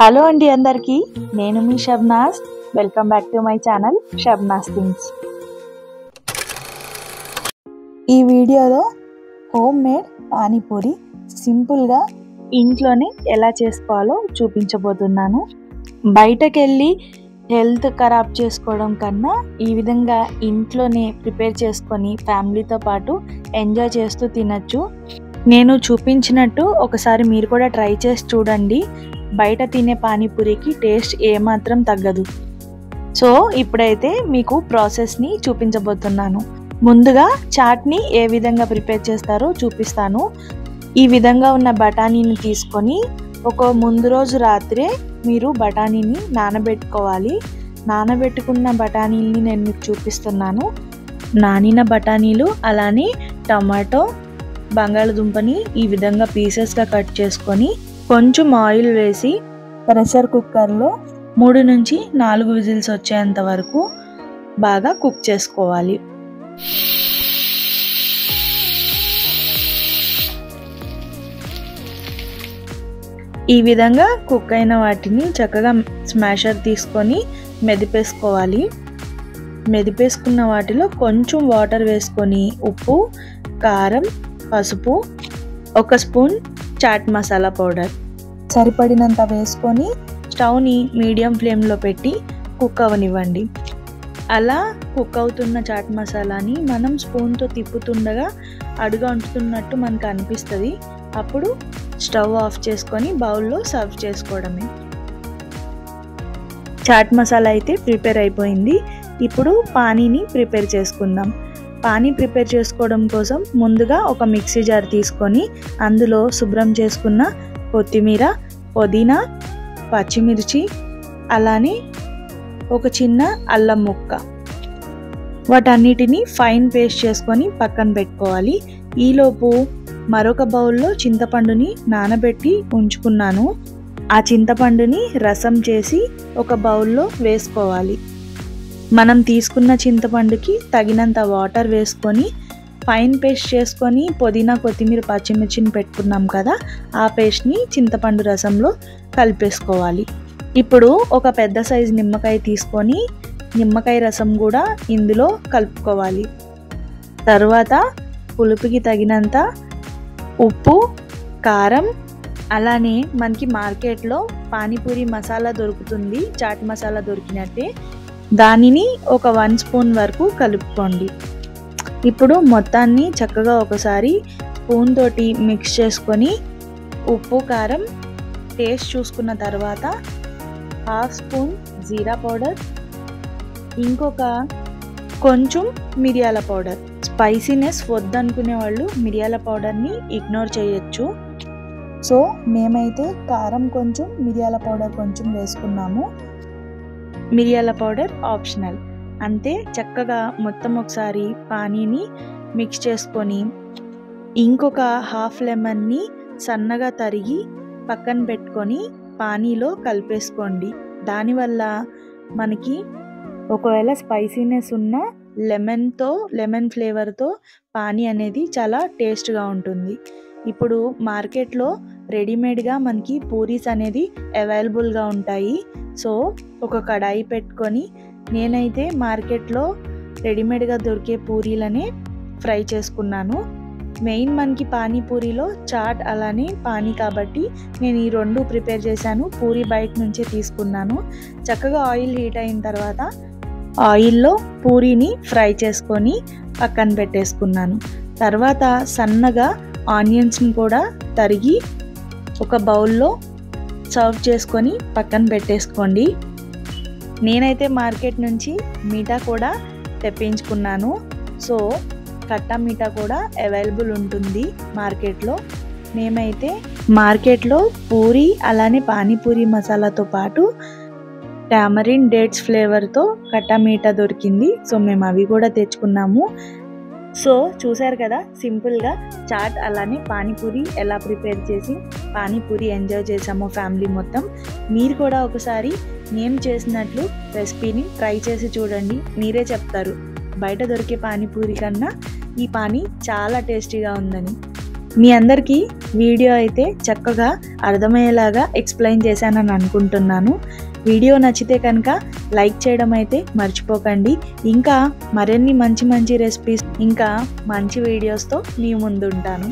Hello అండి అందరికీ, నేను మీ Shabnas. Welcome back to my channel Shabnas things. ఈ వీడియోలో హోమ్ మేడ్ పానీపూరి సింపుల్గా ఇంట్లోనే ఎలా చేసుకోవాలో చూపించబోతున్నాను. బయటకు వెళ్ళి హెల్త్ ఖరాబ్ చేసుకోవడం కన్నా ఈ విధంగా ఇంట్లోనే ప్రిపేర్ చేసుకొని ఫ్యామిలీతో పాటు ఎంజాయ్ చేస్తూ తినచ్చు. నేను చూపించినట్టు ఒకసారి మీరు కూడా ట్రై చేసి చూడండి. బయట తినే పానీపూరికి టేస్ట్ ఏమాత్రం తగ్గదు. సో ఇప్పుడైతే మీకు ప్రాసెస్ని చూపించబోతున్నాను. ముందుగా చాట్ని ఏ విధంగా ప్రిపేర్ చేస్తారో చూపిస్తాను. ఈ విధంగా ఉన్న బఠానీని తీసుకొని ముందు రోజు రాత్రే మీరు బఠానీని నానబెట్టుకోవాలి. నానబెట్టుకున్న బఠానీని నేను మీకు చూపిస్తున్నాను. నానిన బఠానీలు, అలానే టమాటో, బంగాళదుంపని ఈ విధంగా పీసెస్గా కట్ చేసుకొని కొంచెం ఆయిల్ వేసి ప్రెషర్ కుక్కర్లో 3 నుంచి 4 విజిల్స్ వచ్చేంత వరకు బాగా కుక్ చేసుకోవాలి. ఈ విధంగా కుక్ అయిన వాటిని చక్కగా స్మాషర్ తీసుకొని మెదిపేసుకోవాలి. మెదిపేసుకున్న వాటిలో కొంచెం వాటర్ వేసుకొని ఉప్పు, కారం, పసుపు, 1 స్పూన్ చాట్ మసాలా పౌడర్ సరిపడినంత వేసుకొని స్టవ్ని మీడియం ఫ్లేమ్లో పెట్టి కుక్ అవనివ్వండి. అలా కుక్ అవుతున్న చాట్ మసాలాని మనం స్పూన్తో తిప్పుతుండగా అడుగు అంటుతున్నట్టు మనకు అనిపిస్తుంది. అప్పుడు స్టవ్ ఆఫ్ చేసుకొని బౌల్లో సర్వ్ చేసుకోవడమే. చాట్ మసాలా అయితే ప్రిపేర్ అయిపోయింది. ఇప్పుడు పానీని ప్రిపేర్ చేసుకుందాం. పానీ ప్రిపేర్ చేసుకోవడం కోసం ముందుగా ఒక మిక్సీ జార్ తీసుకొని అందులో శుభ్రం చేసుకున్న కొత్తిమీర, పుదీనా, పచ్చిమిర్చి, అలానే ఒక చిన్న అల్లం ముక్క, వాటన్నిటిని ఫైన్ పేస్ట్ చేసుకొని పక్కన పెట్టుకోవాలి. ఈలోపు మరొక బౌల్లో చింతపండుని నానబెట్టి ఉంచుకున్నాను. ఆ చింతపండుని రసం చేసి ఒక బౌల్లో వేసుకోవాలి. మనం తీసుకున్న చింతపండుకి తగినంత వాటర్ వేసుకొని ఫైన్ పేస్ట్ చేసుకొని పుదీనా, కొత్తిమీర, పచ్చిమిర్చిని పెట్టుకున్నాం కదా, ఆ పేస్ట్ని చింతపండు రసంలో కలిపేసుకోవాలి. ఇప్పుడు ఒక పెద్ద సైజు నిమ్మకాయ తీసుకొని నిమ్మకాయ రసం కూడా ఇందులో కలుపుకోవాలి. తర్వాత పులుపుకి తగినంత ఉప్పు, కారం, అలానే మనకి మార్కెట్లో పానీపూరి మసాలా దొరుకుతుంది, చాట్ మసాలా దొరికినట్టే, దానిని ఒక 1 స్పూన్ వరకు కలుపుకోండి. ఇప్పుడు మొత్తాన్ని చక్కగా ఒకసారి స్పూన్ తోటి మిక్స్ చేసుకొని ఉప్పు, కారం టేస్ట్ చూసుకున్న తర్వాత 1/2 స్పూన్ జీరా పౌడర్, ఇంకొక కొంచెం మిరియాల పౌడర్. స్పైసీనెస్ వద్దనుకునే వాళ్ళు మిరియాల పౌడర్ని ఇగ్నోర్ చేయొచ్చు. సో మేమైతే కారం కొంచెం, మిరియాల పౌడర్ కొంచెం వేసుకున్నాము. మిరియాల పౌడర్ ఆప్షనల్. అంతే. చక్కగా మొత్తం ఒకసారి పానీని మిక్స్ చేసుకొని ఇంకొక 1/2 లెమన్ని సన్నగా తరిగి పక్కన పెట్టుకొని పానీలో కలిపేసుకోండి. దానివల్ల మనకి ఒకవేళ స్పైసీనెస్ ఉన్న లెమన్ ఫ్లేవర్తో పానీ అనేది చాలా టేస్ట్గా ఉంటుంది. ఇప్పుడు మార్కెట్లో రెడీమేడ్గా మనకి పూరీస్ అనేది అవైలబుల్గా ఉంటాయి. సో ఒక కడాయి పెట్టుకొని నేనైతే మార్కెట్లో రెడీమేడ్గా దొరికే పూరీలనే ఫ్రై చేసుకున్నాను. మెయిన్ మనకి పానీపూరిలో చాట్ అలానే పానీ కాబట్టి నేను ఈ 2 ప్రిపేర్ చేశాను. పూరి బయట నుంచే తీసుకున్నాను. చక్కగా ఆయిల్ హీట్ అయిన తర్వాత ఆయిల్లో పూరీని ఫ్రై చేసుకొని పక్కన పెట్టేసుకున్నాను. తర్వాత సన్నగా ఆనియన్స్ని కూడా తరిగి ఒక బౌల్లో సర్వ్ చేసుకొని పక్కన పెట్టేసుకోండి. నేనైతే మార్కెట్ నుంచి మీఠా కూడా తెప్పించుకున్నాను. సో కట్టా మీఠా కూడా అవైలబుల్ ఉంటుంది మార్కెట్లో. మేమైతే మార్కెట్లో పూరి అలానే పానీపూరి మసాలాతో పాటు టామరిన్ డేట్స్ ఫ్లేవర్తో కట్టా మీఠా దొరికింది. సో మేము అవి కూడా తెచ్చుకున్నాము. సో చూసారు కదా, సింపుల్గా చాట్ అలానే పానీపూరి ఎలా ప్రిపేర్ చేసి పానీపూరి ఎంజాయ్ చేసామో ఫ్యామిలీ మొత్తం. మీరు కూడా ఒకసారి నేను చేసినట్లు రెసిపీని ట్రై చేసి చూడండి. మీరే చెప్తారు బయట దొరికే పానీపూరి కన్నా ఈ పానీ చాలా టేస్టీగా ఉందని. మీ అందరికీ వీడియో అయితే చక్కగా అర్థమయ్యేలాగా ఎక్స్ప్లెయిన్ చేశానని అనుకుంటున్నాను. వీడియో నచ్చితే కనుక లైక్ చేయడం అయితే మర్చిపోకండి. ఇంకా మరిన్ని మంచి రెసిపీస్ ఇంకా మంచి వీడియోస్తో మీ ముందు ఉంటాను.